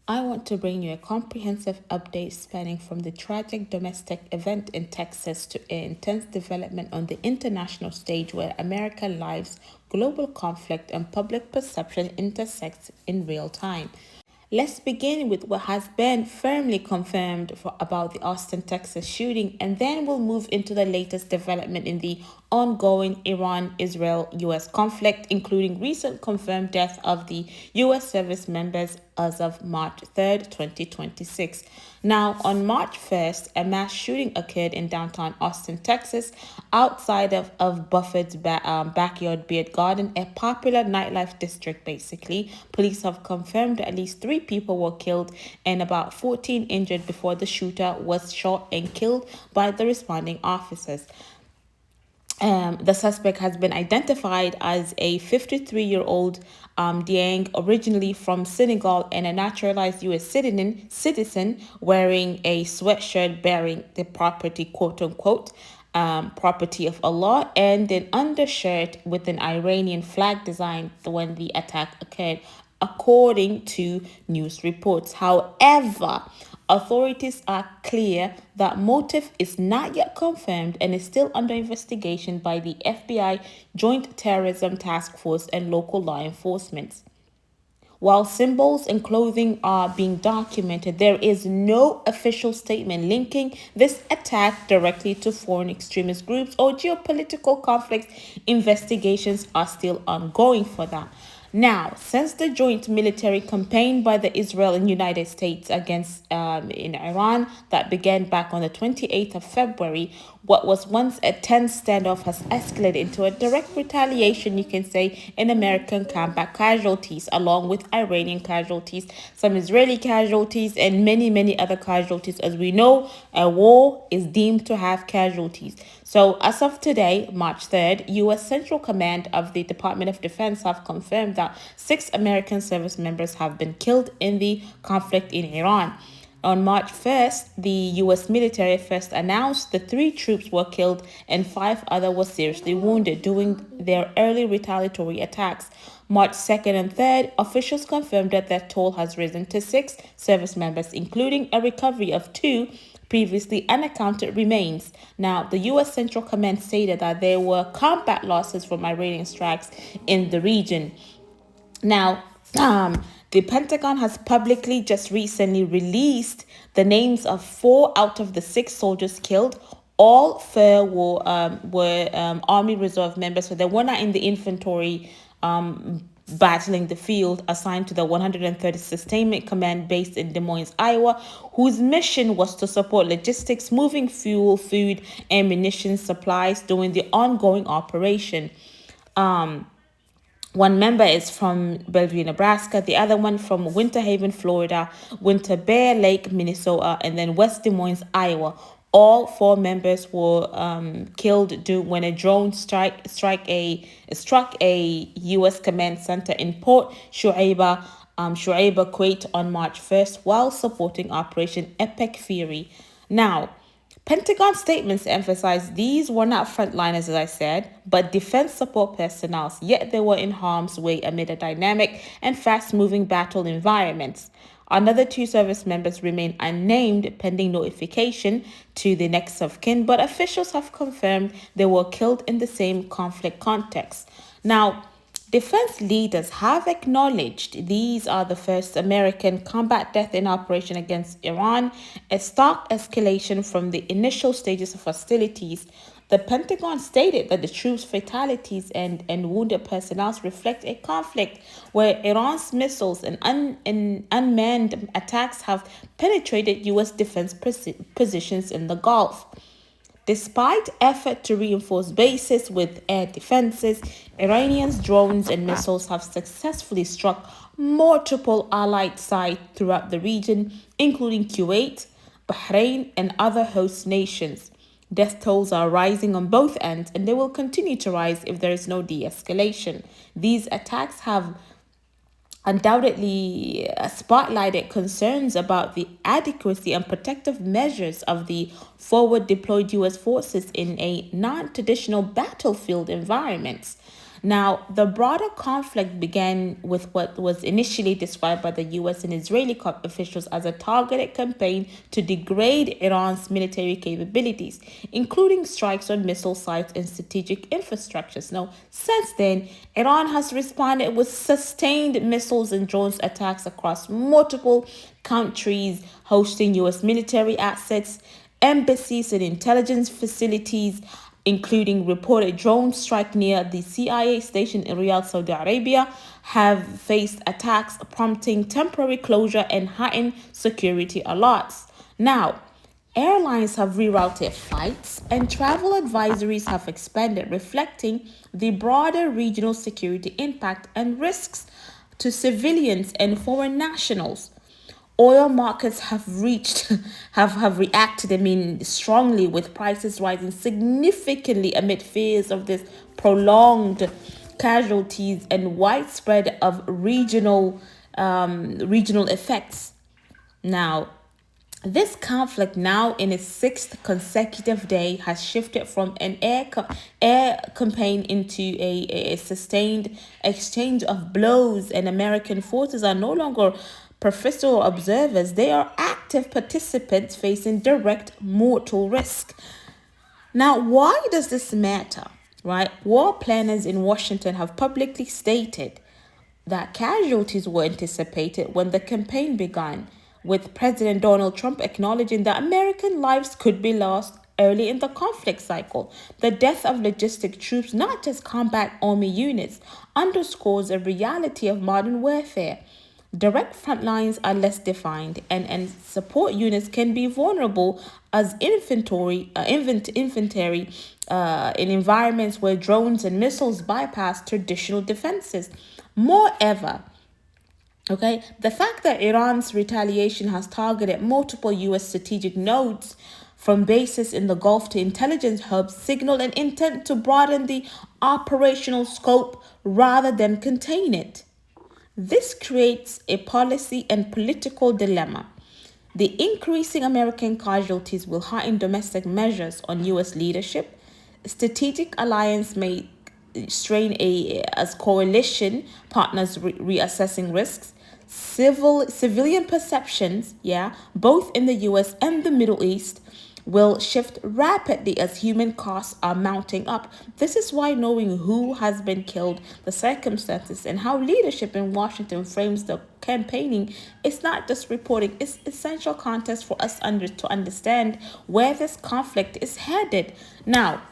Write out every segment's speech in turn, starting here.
I want to bring you a comprehensive update spanning from the tragic domestic event in Texas to an intense development on the international stage where American lives, global conflict, and public perception intersect in real time. Let's begin with what has been firmly confirmed about the Austin, Texas shooting, and then we'll move into the latest development in the ongoing Iran-Israel-US conflict, including recent confirmed death of the US service members as of March 3rd, 2026. Now, on March 1st, a mass shooting occurred in downtown Austin, Texas, outside of Buffett's backyard beer garden, a popular nightlife district, basically. Police have confirmed at least 3 people were killed and about 14 injured before the shooter was shot and killed by the responding officers. The suspect has been identified as a 53-year-old Dieng, originally from Senegal and a naturalized U.S. citizen wearing a sweatshirt bearing the property, quote unquote, property of Allah, and an undershirt with an Iranian flag design when the attack occurred, according to news reports. However, authorities are clear that motive is not yet confirmed and is still under investigation by the FBI, Joint Terrorism Task Force, and local law enforcement. While symbols and clothing are being documented, there is no official statement linking this attack directly to foreign extremist groups or geopolitical conflicts. Investigations are still ongoing for that. Now, since the joint military campaign by the Israel and United States against in Iran that began back on the 28th of February, what was once a tense standoff has escalated into a direct retaliation, you can say, in American combat casualties, along with Iranian casualties, some Israeli casualties, and many, many other casualties. As we know, a war is deemed to have casualties. So as of today, March 3rd, U.S. Central Command of the Department of Defense have confirmed that 6 American service members have been killed in the conflict in Iran. On March 1st, the U.S. military first announced the 3 troops were killed and 5 others were seriously wounded during their early retaliatory attacks. March 2nd and 3rd, officials confirmed that their toll has risen to 6 service members, including a recovery of 2 previously unaccounted remains. Now, the U.S. Central Command stated that there were combat losses from Iranian strikes in the region. Now, the Pentagon has publicly just recently released the names of 4 out of the 6 soldiers killed. All 4 were Army Reserve members, so they were not in the infantry battling the field, assigned to the 130th Sustainment Command based in Des Moines, Iowa, whose mission was to support logistics, moving fuel, food, and munitions supplies during the ongoing operation. One member is from Bellevue, Nebraska, the other one from Winter Haven, Florida, Winter Bear Lake, Minnesota, and then West Des Moines, Iowa. All 4 members were killed when a drone struck a U.S. command center in Port Shuaibah, Kuwait on March 1st while supporting Operation Epic Fury. Now, Pentagon statements emphasize these were not frontliners, as I said, but defense support personnel, yet they were in harm's way amid a dynamic and fast-moving battle environments. Another 2 service members remain unnamed pending notification to the next of kin, but officials have confirmed they were killed in the same conflict context. Now, defense leaders have acknowledged these are the first American combat death in operation against Iran, a stark escalation from the initial stages of hostilities. The Pentagon stated that the troops' fatalities and wounded personnel reflect a conflict where Iran's missiles and unmanned attacks have penetrated U.S. defense positions in the Gulf. Despite effort to reinforce bases with air defenses, Iranians' drones and missiles have successfully struck multiple allied sites throughout the region, including Kuwait, Bahrain, and other host nations. Death tolls are rising on both ends, and they will continue to rise if there is no de-escalation. These attacks have undoubtedly spotlighted concerns about the adequacy and protective measures of the forward deployed U.S. forces in a non-traditional battlefield environment. Now, the broader conflict began with what was initially described by the US and Israeli officials as a targeted campaign to degrade Iran's military capabilities, including strikes on missile sites and strategic infrastructures. Now, since then, Iran has responded with sustained missiles and drones attacks across multiple countries, hosting US military assets, embassies, and intelligence facilities, including reported drone strike near the CIA station in Riyadh, Saudi Arabia, have faced attacks, prompting temporary closure and heightened security alerts. Now, airlines have rerouted flights and travel advisories have expanded, reflecting the broader regional security impact and risks to civilians and foreign nationals. Oil markets have reacted, strongly, with prices rising significantly amid fears of this prolonged casualties and widespread of regional effects. Now, this conflict, now in its sixth consecutive day, has shifted from an air campaign into a sustained exchange of blows, and American forces are no longer professional observers. They are active participants facing direct mortal risk. Now, why does this matter? Right? War planners in Washington have publicly stated that casualties were anticipated when the campaign began, with President Donald Trump acknowledging that American lives could be lost early in the conflict cycle. The death of logistic troops, not just combat army units, underscores a reality of modern warfare. Direct front lines are less defined, and support units can be vulnerable as infantry in environments where drones and missiles bypass traditional defenses. Moreover, the fact that Iran's retaliation has targeted multiple U.S. strategic nodes, from bases in the Gulf to intelligence hubs, signal an intent to broaden the operational scope rather than contain it. This creates a policy and political dilemma. The increasing American casualties will heighten domestic measures on U.S. leadership. Strategic alliance may strain as coalition partners reassessing risks. Civilian perceptions, both in the U.S. and the Middle East, will shift rapidly as human costs are mounting up. This is why knowing who has been killed, the circumstances, and how leadership in Washington frames the campaigning is not just reporting, it's essential context for us to understand where this conflict is headed. Now,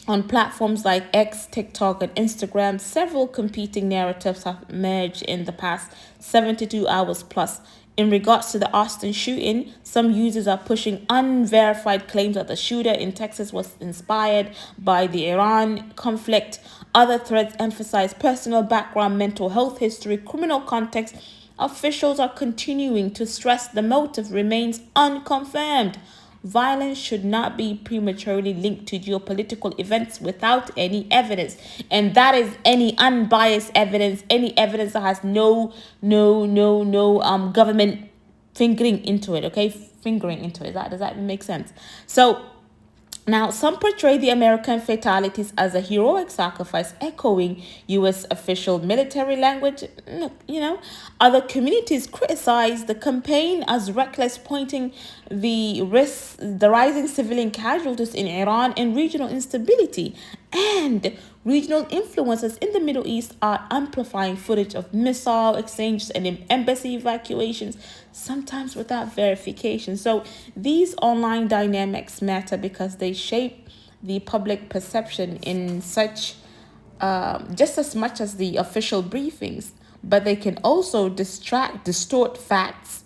on platforms like X, TikTok, and Instagram, several competing narratives have emerged in the past 72 hours plus. In regards to the Austin shooting, some users are pushing unverified claims that the shooter in Texas was inspired by the Iran conflict. Other threads emphasize personal background, mental health history, criminal context. Officials are continuing to stress the motive remains unconfirmed. Violence should not be prematurely linked to geopolitical events without any evidence. And that is any unbiased evidence, any evidence that has no government fingering into it, Fingering into it. Does that make sense? So, now, some portray the American fatalities as a heroic sacrifice, echoing U.S. official military language. Other communities criticize the campaign as reckless, pointing the rising civilian casualties in Iran and regional instability. And regional influences in the Middle East are amplifying footage of missile exchanges and embassy evacuations, sometimes without verification. So these online dynamics matter because they shape the public perception in such just as much as the official briefings, but they can also distort facts,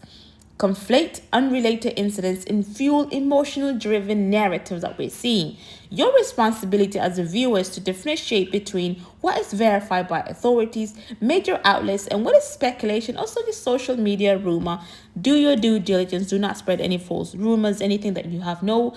conflate unrelated incidents, and fuel emotional-driven narratives that we're seeing. Your responsibility as a viewer is to differentiate between what is verified by authorities, major outlets, and what is speculation, also the social media rumor. Do your due diligence. Do not spread any false rumors, anything that you have no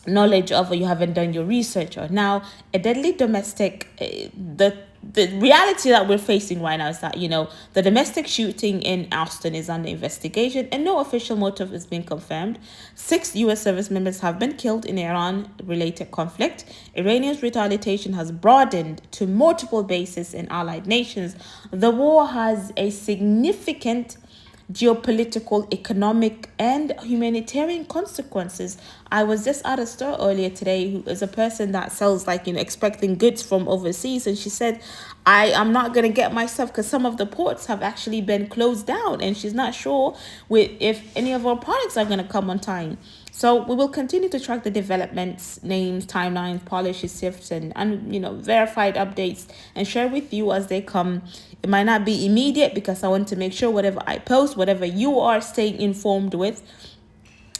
knowledge of or you haven't done your research on. Now, a deadly domestic, the the reality that we're facing right now is that, the domestic shooting in Austin is under investigation and no official motive has been confirmed. 6 U.S. service members have been killed in Iran-related conflict. Iranian's retaliation has broadened to multiple bases in allied nations. The war has a significant geopolitical, economic, and humanitarian consequences. I was just at a store earlier today who is a person that sells expecting goods from overseas, and she said, I am not going to get my stuff because some of the ports have actually been closed down and she's not sure if any of our products are going to come on time. So we will continue to track the developments, names, timelines, policies, shifts, and verified updates, and share with you as they come. It might not be immediate because I want to make sure whatever I post, whatever you are staying informed with,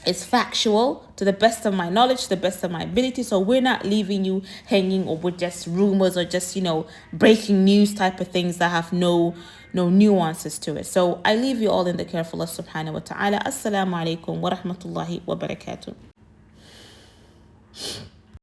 is factual to the best of my knowledge, to the best of my ability. So we're not leaving you hanging or with just rumors or just, breaking news type of things that have no nuances to it. So I leave you all in the care of Allah subhanahu wa ta'ala. Assalamu alaikum wa rahmatullahi wa barakatuh.